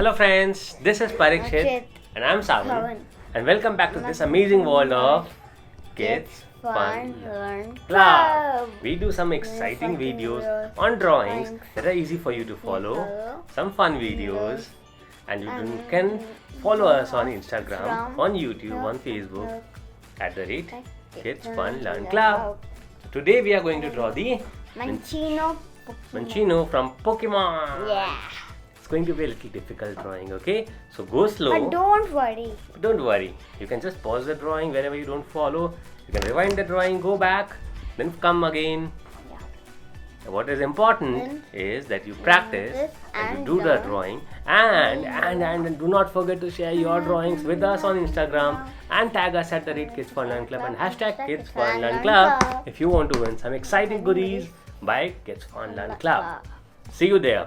Hello friends, this is Parikshet and I'm Savan and welcome back to this amazing world of Kids Fun Learn Club. We do some exciting videos on drawings that are easy for you to follow, some fun videos, and you can follow us on Instagram, on YouTube, on Facebook at the rate Kids Fun Learn Club. Today we are going to draw the Minccino from Pokemon. Yeah. It's going to be a little difficult drawing, okay? So go slow. But don't worry. Don't worry. You can just pause the drawing wherever you don't follow. You can rewind the drawing, go back, then come again. Yeah. What is important is that you practice and you do the drawing and do not forget to share your drawings with us on Instagram and tag us at the rate Kids Fun Learn Club and hashtag Kids Fun Learn Club if you want to win some exciting goodies by Kids Fun Learn Club. See you there.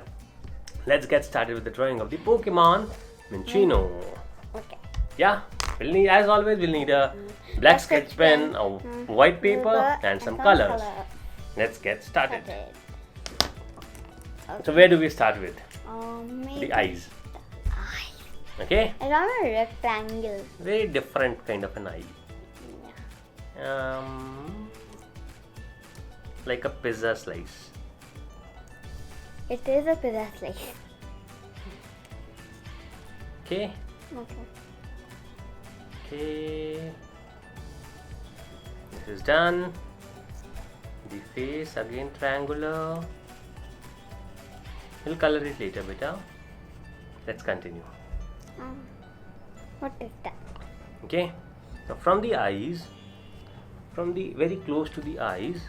Let's get started with the drawing of the Pokemon Minccino. Okay. Yeah, as always we'll need a black sketch pen, a white paper and some colors. Let's get started. Okay. So where do we start with? Maybe The eyes. Okay? I draw a rectangle. Very different kind of an eye. Like a pizza slice. It is a pizza slice. Okay? Okay. Okay. This is done. The face again triangular. We'll color it later, beta. Let's continue. What is that? Okay. Now from the eyes, from the very close to the eyes,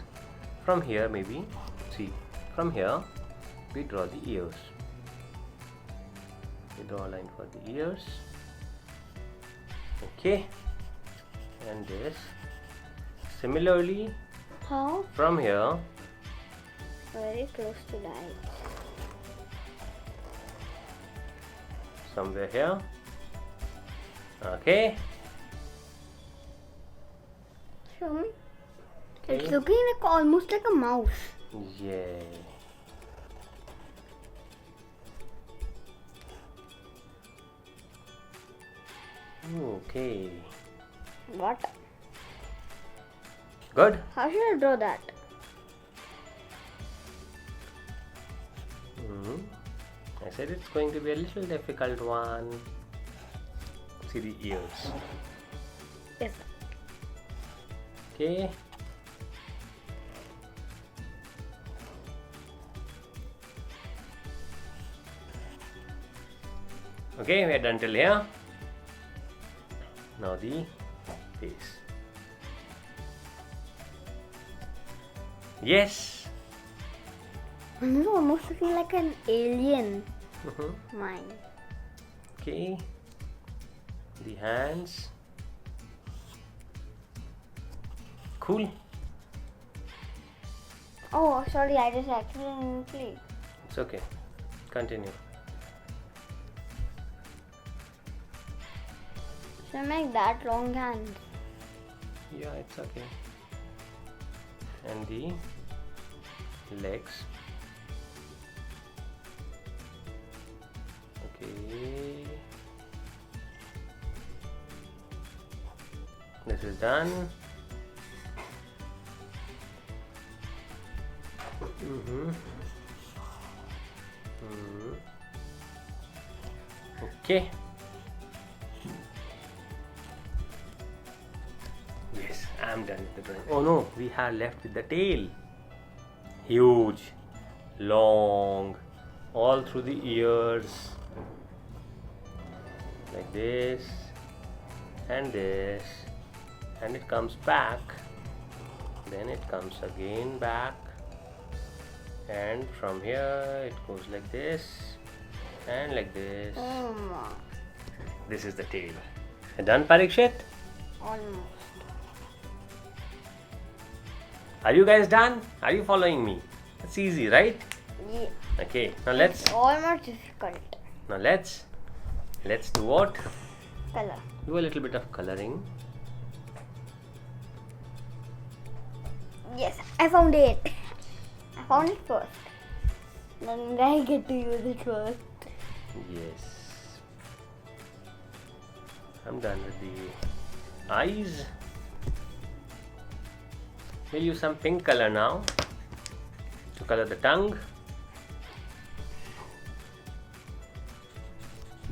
from here maybe, see, from here we draw the ears. We draw a line for the ears. Okay. And this. Similarly, How? from here, Very close to the eye. somewhere here. Okay. Show me. Okay. It's looking like almost like a mouse. Yeah. Okay. What? Good. How should I draw that? I said it's going to be a little difficult one. See the ears. Yes. Okay. Okay, we are done till here. Now the face. Yes. This is almost looking like an alien. Mine. Okay. The hands. Cool. Oh, sorry, I just accidentally. It's okay. Continue. Should I make that long hands? Yeah, it's okay. And the legs. Okay. This is done. Okay. Yes, I'm done with the drawing. Oh no, we have left with the tail. Huge, long, all through the ears. Like this, and it comes back. Then it comes again back. And from here, it goes like this, and like this. This is the tail. Done, Parikshet? Almost. Are you guys done? Are you following me? It's easy, right? Yeah. Okay, now let's Almost difficult. let's do what? Color. Do a little bit of coloring. Yes, I found it. I found it first. Then I get to use it first. Yes. I'm done with the eyes. We'll use some pink color now to color the tongue.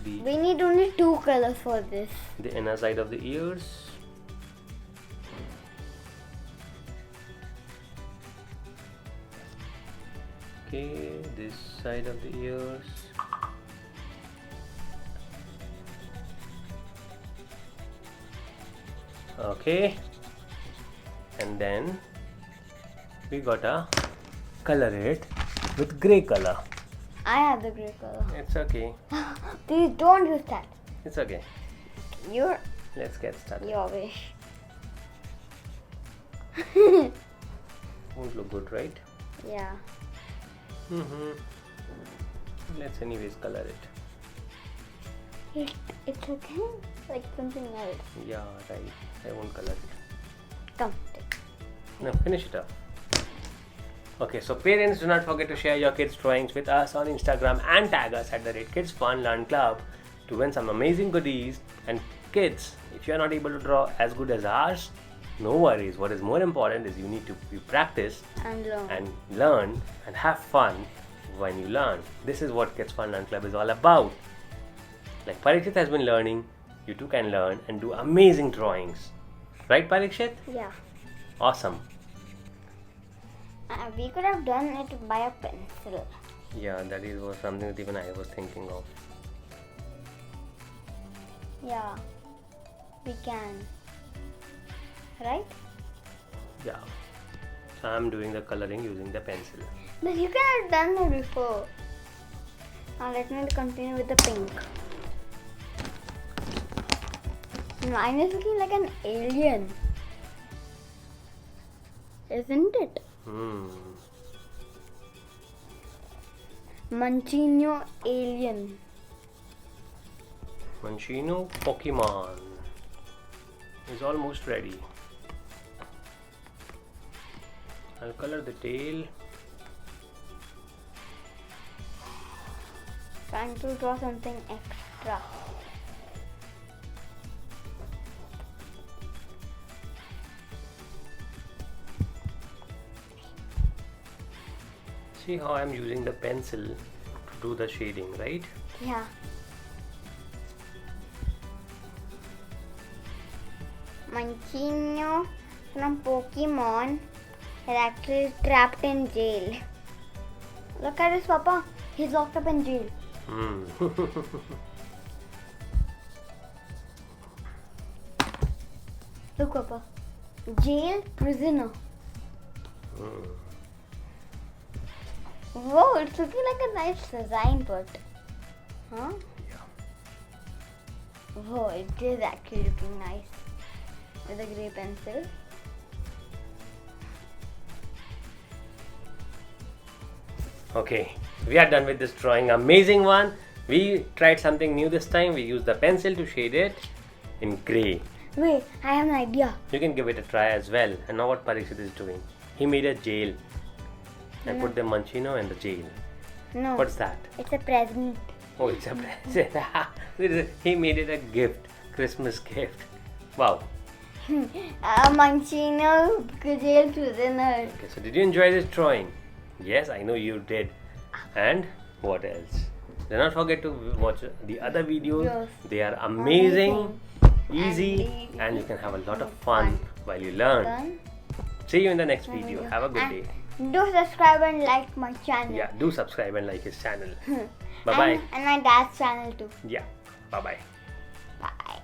We need only 2 colors for this. The inner side of the ears. Okay, this side of the ears. Okay, and then we gotta color it with grey color. I have the grey color. It's okay. Please don't use that. It's okay. Let's get started. Your wish. Won't look good, right? Yeah. Let's anyways color it. It's okay. Like something else. Yeah, right. I won't color it. Come. No, finish it up. Okay, so parents, do not forget to share your kids' drawings with us on Instagram and tag us at @KidsFunLearnClub to win some amazing goodies. And kids, if you are not able to draw as good as ours, no worries. What is more important is you need to practice And learn and have fun when you learn. This is what Kids Fun Learn Club is all about. Like Parikshet has been learning, you too can learn and do amazing drawings. Right, Parikshet? yeah. Awesome. We could have done it by a pencil. Yeah, that was something that even I was thinking of. Yeah. We can. Right? Yeah. So I'm doing the coloring using the pencil. But you could have done it before. Now let me continue with the pink. Mine is looking like an alien. Isn't it? Minccino alien. Minccino Pokemon is almost ready. I'll color the tail. Trying to draw something extra. See how I'm using the pencil to do the shading, right? Yeah. Minccino from Pokemon is actually trapped in jail. Look at his papa. He's locked up in jail. Look, papa. Jail prisoner. Whoa, it's looking like a nice design, but huh? Yeah. Whoa, it is actually looking nice with a grey pencil. Okay, we are done with this drawing. Amazing one. We tried something new this time. We used the pencil to shade it in grey. Wait, I have an idea. You can give it a try as well. And now what Parikshet is doing? He made a jail and put the Minccino in the jail. No. What's that? It's a present. Oh, it's a present. He made it a gift, Christmas gift. Wow. Minccino jail prisoner. Okay, so did you enjoy this drawing? Yes, I know you did. And what else? Do not forget to watch the other videos. Yes. They are amazing, easy, and you can have a lot of fun while you learn. Done. See you in the next video. Have a good day. Do subscribe and like my channel. Yeah, do subscribe and like his channel. Bye-bye. And my dad's channel too. Yeah, bye-bye. Bye.